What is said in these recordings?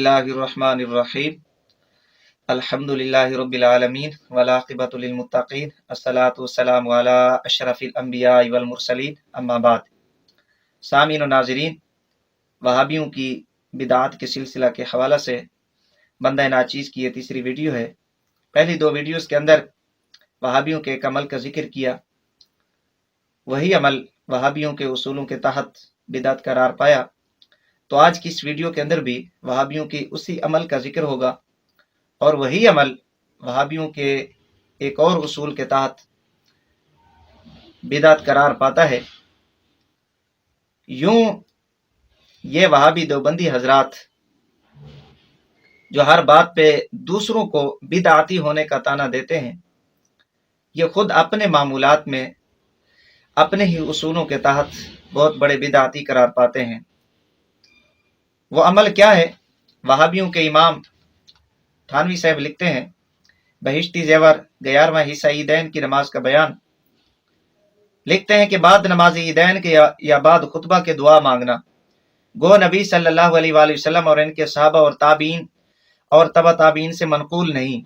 बिस्मिल्लाहिर्रहमानिर्रहीम अल्हम्दुलिल्लाहि रब्बिल आलमीन वलाक़िबतु लिल मुत्तक़ीन अस्सलातु वस्सलामु अला अशरफिल अंबिया वल मुरसलीन अम्मा बाद। सामीन और नाज़रीन, वहाबियों की बिदात के सिलसिला के हवाला से बंदा नाचीज़ की ये तीसरी वीडियो है। पहली दो वीडियोस के अंदर वहाबियों के एक अमल का जिक्र किया, वही अमल वहाबियों के उसूलों के तहत बिदात करार पाया। तो आज की इस वीडियो के अंदर भी वहाबियों की उसी अमल का जिक्र होगा और वही अमल वहाबियों के एक और उसूल के तहत बिदात करार पाता है। यूं ये वहाबी देवबंदी हजरात जो हर बात पे दूसरों को बिदआती होने का ताना देते हैं, ये खुद अपने मामूलात में अपने ही उसूलों के तहत बहुत बड़े बिदआती करार पाते हैं। वो अमल क्या है? वहाबियों के इमाम थानवी साहब लिखते हैं, बहिश्ती ज़ेवर 11वां हिस्सा ईदैन की नमाज का बयान। लिखते हैं कि बाद नमाज ईदैन के या बाद खुतबा के दुआ मांगना गो नबी सल्लल्लाहु अलैहि वसल्लम और इनके सहाबा और ताबीन और तबा ताबीन से मनकूल नहीं,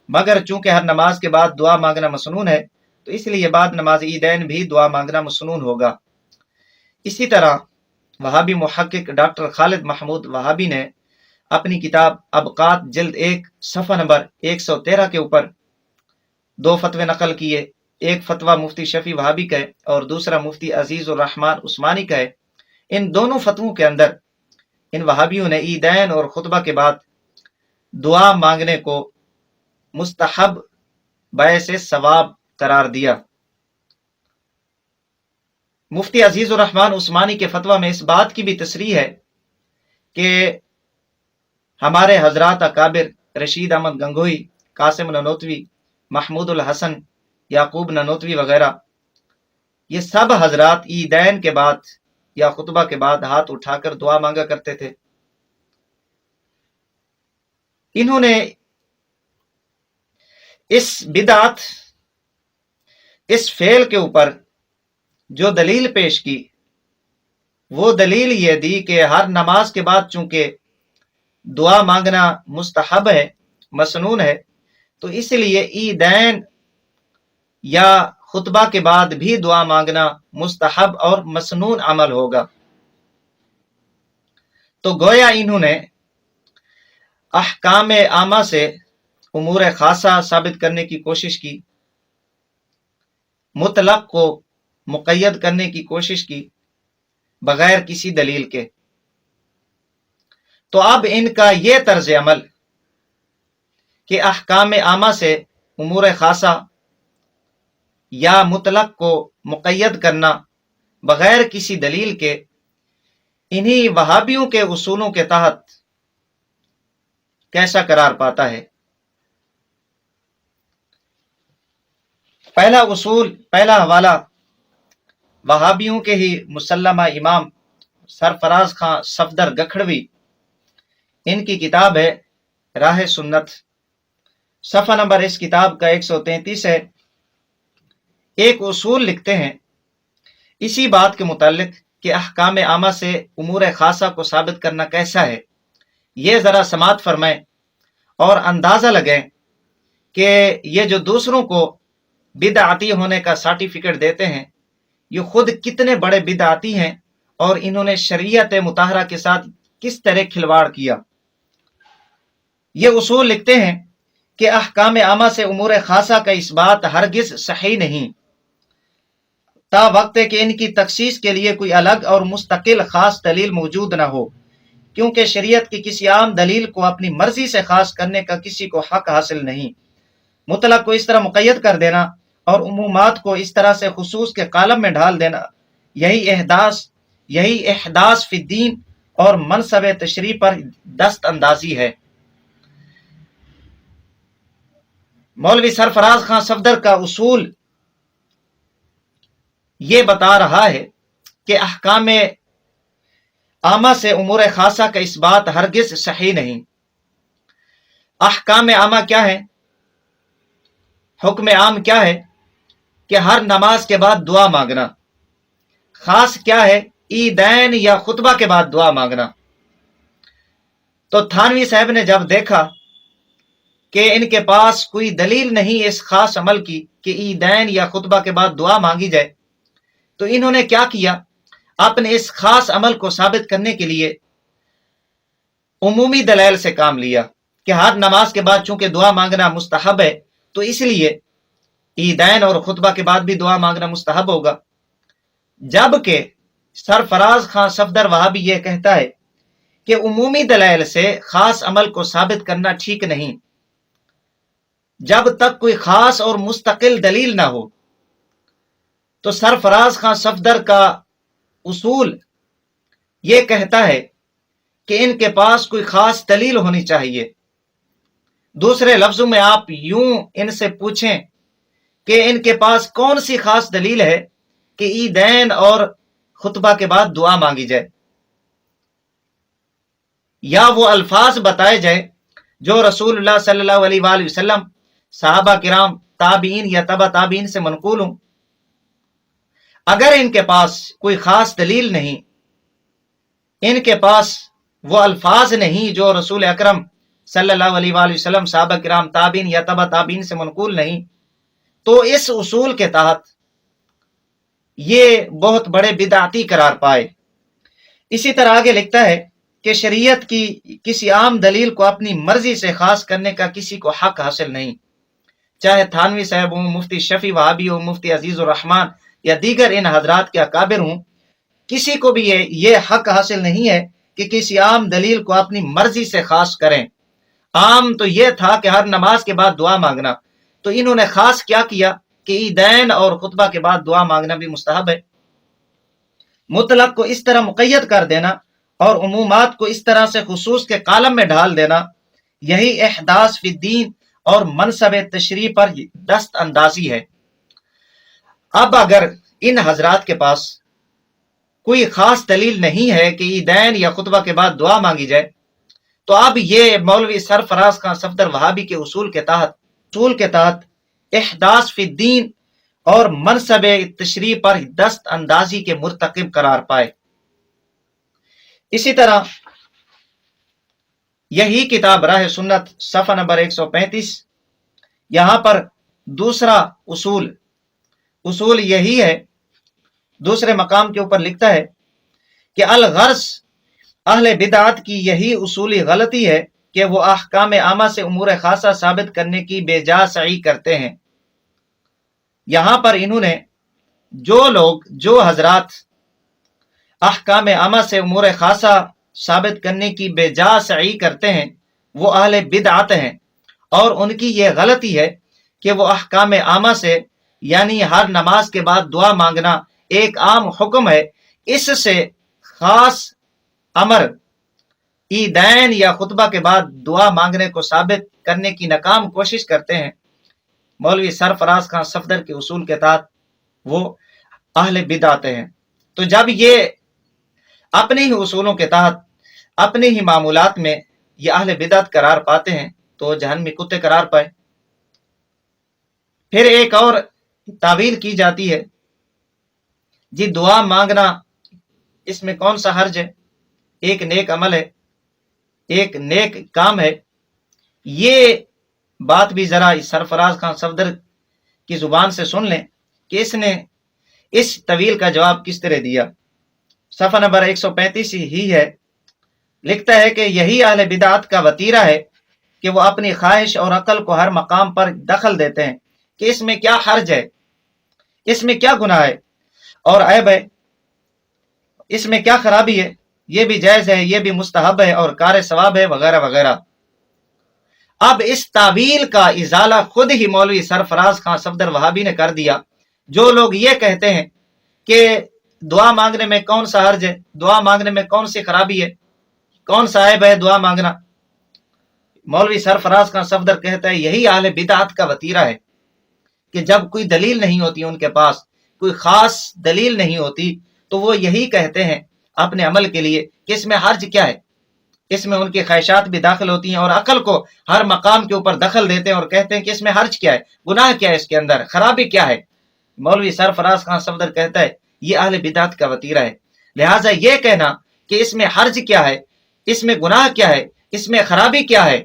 मगर चूंकि हर नमाज के बाद दुआ मांगना मसनून है तो इसलिए बाद नमाज ईदैन भी दुआ मांगना मसनून होगा। इसी तरह वहाबी मुहक्किक डॉक्टर खालिद महमूद वहाबी ने अपनी किताब अबकात जिल्द 1 सफ़ा नंबर 113 के ऊपर दो फतवे नकल किए। एक फतवा मुफ्ती शफी वहाबी का है और दूसरा मुफ्ती अजीजुर रहमान उस्मानी का है। इन दोनों फतवों के अंदर इन वहाबियों ने ईदैन और खुतबा के बाद दुआ मांगने को मुस्तहब बैसे सवाब करार दिया। मुफ्ती अजीजुर रहमान उस्मानी के फतवा में इस बात की भी तसरीह है कि हमारे हजरात अकाबिर रशीद अहमद गंगोही, कासिम ननोतवी, महमूदुल हसन, याकूब ननोतवी वगैरह, ये सब हजरात ईदैन के बाद या खुतबा के बाद हाथ उठाकर दुआ मांगा करते थे। इन्होंने इस बिदात, इस फेल के ऊपर जो दलील पेश की, वो दलील ये दी कि हर नमाज के बाद चूंकि दुआ मांगना मुस्तहब है, मसनून है, तो इसलिए ईदैन या खुतबा के बाद भी दुआ मांगना मुस्तहब और मसनून अमल होगा। तो गोया इन्होंने अहकाम आमा से उमूर खासा साबित करने की कोशिश की, मुतलक को मुक़य्यद करने की कोशिश की बगैर किसी दलील के। तो अब इनका ये तर्ज अमल कि अहकाम आमा से उमूर खासा या मुतलक को मुक़य्यद करना बगैर किसी दलील के, इन्हीं वहाबियों के उसूलों के तहत कैसा करार पाता है। पहला उसूल, पहला हवाला वहाबियों के ही मुसल्लमा इमाम सरफराज खां सफदर गखड़वी, इनकी किताब है राह सुन्नत। सफ़ा नंबर इस किताब का 133 है। एक उसूल लिखते हैं इसी बात के मुतालिक कि अहकाम आमा से उमूर खासा को साबित करना कैसा है। ये ज़रा समात फरमाएं और अंदाज़ा लगाएं कि ये जो दूसरों को बिदआती होने का सर्टिफिकेट देते हैं, ये खुद कितने बड़े बिदआती हैं और इन्होंने शरीयत मुताहरा के साथ किस तरह खिलवाड़ किया। ये उसूल लिखते हैं कि अहकाम आमा से उमूर खासा का इस बात हरगिज सही नहीं, ता वक्त है कि इनकी तखसीस के लिए कोई अलग और मुस्तकिल खास दलील मौजूद न हो, क्योंकि शरीयत की किसी आम दलील को अपनी मर्जी से खास करने का किसी को हक हासिल नहीं। मुतलक को इस तरह मुक़य्यद कर देना और उमूमात को इस तरह से खुसूस के कालम में ढाल देना, यही एहदास फिद्दीन और मनसब तशरी पर दस्त अंदाजी है। मौलवी सरफराज खां सफदर का उसूल ये बता रहा है कि अहकाम आमा से उमूर खासा का इस बात हरगिज सही नहीं। अहकाम आमा क्या है? हुक्म आम क्या है कि हर नमाज के बाद दुआ मांगना। खास क्या है? ईदैन या खुतबा के बाद दुआ मांगना। तो थानवी साहब ने जब देखा कि इनके पास कोई दलील नहीं इस खास अमल की कि ईदैन या खुतबा के बाद दुआ मांगी जाए, तो इन्होंने क्या किया, अपने इस खास अमल को साबित करने के लिए उमूमी दलाइल से काम लिया कि हर नमाज के बाद चूंकि दुआ मांगना मुस्तहब है, तो इसलिए ईदैन और खुतबा के बाद भी दुआ मांगना मुस्तहब होगा। जबकि सरफराज खान सफदर वहाबी यह कहता है कि उमूमी दलाइल से खास अमल को साबित करना ठीक नहीं, जब तक कोई खास और मुस्तकिल दलील ना हो। तो सरफराज खान सफदर का उसूल ये कहता है कि इनके पास कोई खास दलील होनी चाहिए। दूसरे लफ्जों में आप यूं इनसे पूछें कि इनके पास कौन सी खास दलील है कि ईदैन और खुतबा के बाद दुआ मांगी जाए, या वो अल्फाज बताए जाए जो रसूलुल्लाह सल्लल्लाहु अलैहि वसल्लम, सहाबा किराम, ताबीन या तबा ताबीन से मनकूल हूं। अगर इनके पास कोई खास दलील नहीं, इनके पास वो अल्फाज नहीं जो रसूल अकरम सल्लल्लाहु अलैहि वसल्लम, सहाबा किराम, ताबीन या तबा ताबीन से मनकूल नहीं, तो इस उसूल के तहत ये बहुत बड़े बिदाती करार पाए। इसी तरह आगे लिखता है कि शरीयत की किसी आम दलील को अपनी मर्जी से खास करने का किसी को हक हासिल नहीं, चाहे थानवी साहब हों, मुफ्ती शफी वहाबी हो, मुफ्ती अजीजुर रहमान या दीगर इन हजरात के अकाबिर हों, किसी को भी ये हक हासिल नहीं है कि किसी आम दलील को अपनी मर्जी से खास करें। आम तो यह था कि हर नमाज के बाद दुआ मांगना, तो इन्होंने खास क्या किया कि ईदैन और खुतबा के बाद दुआ मांगना भी मुस्तहब है। मुतलक को इस तरह मुक़य्यद कर देना और उमूमात को इस तरह से खुसूस के कालम में ढाल देना, यही इहदास फिद्दीन और मनसब तशरीह पर दस्त अंदाजी है। अब अगर इन हजरात के पास कोई खास दलील नहीं है कि ईदैन या खुतबा के बाद दुआ मांगी जाए, तो अब ये मौलवी सरफराज खान सफदर वहाबी के उसूल के तहत इहदास फिद्दीन और मनसब तशरीह पर दस्त अंदाजी के मुर्तकिब करार पाए। इसी तरह यही किताब राह सुन्नत सफ़ा नंबर 135, यहां पर दूसरा उसूल यही है, दूसरे मकाम के ऊपर लिखता है कि अल गर्ज अहले बिदात की यही उसूली गलती है कि वो अहकाम आमा से उमूर खासा साबित करने की बेजा सही करते हैं। यहां पर इन्होंने जो हजरात अहकाम आमा से उमूर खासा साबित करने की बेजा सही करते हैं वो अहले बिदात हैं, और उनकी यह गलती है कि वो अहकाम आमा से, यानी हर नमाज के बाद दुआ मांगना एक आम हुक्म है, इससे खास अमर ईदैन या खुतबा के बाद दुआ मांगने को साबित करने की नाकाम कोशिश करते हैं। मौलवी सरफराज खान सफदर के उसूल के तहत वो अहले बिदात हैं। तो जब ये अपने ही उसूलों के तहत अपने ही मामूलात में ये अहले बिदात करार पाते हैं, तो जहन्नमी कुत्ते करार पाए। फिर एक और तावील की जाती है, जी दुआ मांगना इसमें कौन सा हर्ज है, एक नेक अमल है, एक नेक काम है। ये बात भी जरा सरफराज खान सफदर की जुबान से सुन लें कि इसने इस तवील का जवाब किस तरह दिया। सफ़ा नंबर 135 ही है, लिखता है कि यही अहले बिदात का वतीरा है कि वो अपनी ख्वाहिश और अकल को हर मकाम पर दखल देते हैं कि इसमें क्या हर्ज है, इसमें क्या गुनाह है और ऐब है, इसमें क्या खराबी है, ये भी जायज है, ये भी मुस्तहब है और कार सवाब है, वगैरह वगैरह। अब इस तावील का इजाला खुद ही मौलवी सरफराज खान सफदर वहाबी ने कर दिया। जो लोग ये कहते हैं कि दुआ मांगने में कौन सा हर्ज है, दुआ मांगने में कौन सी खराबी है, कौन सा ऐब है दुआ मांगना, मौलवी सरफराज खान सफदर कहता है यही अहले बिदात का वतीरा है कि जब कोई दलील नहीं होती, उनके पास कोई खास दलील नहीं होती, तो वो यही कहते हैं अपने अमल के लिए कि इसमें हर्ज क्या है। इसमें उनकी ख्वाहिशात भी दाखिल होती हैं और अकल को हर मकाम के ऊपर दखल देते हैं और कहते हैं कि इसमें हर्ज क्या है, गुनाह क्या है, इसके अंदर खराबी क्या है। मौलवी सरफराज खान सफदर कहता है ये अहले बिदात का वतीरा है। लिहाजा ये कहना कि इसमें हर्ज क्या है, इसमें गुनाह क्या है, اس میں خرابی کیا ہے؟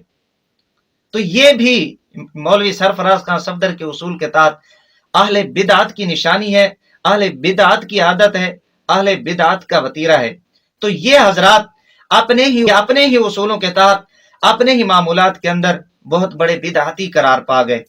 تو یہ بھی مولوی سرفراز خان صفدر کے اصول کے تحت اہل بدعت کی نشانی ہے، اہل بدعت کی عادت ہے، اہل بدعت کا وتیرہ ہے۔ تو یہ حضرات اپنے ہی اصولوں کے تحت اپنے ہی معمولات کے اندر بہت بڑے بدعتی قرار پا گئے۔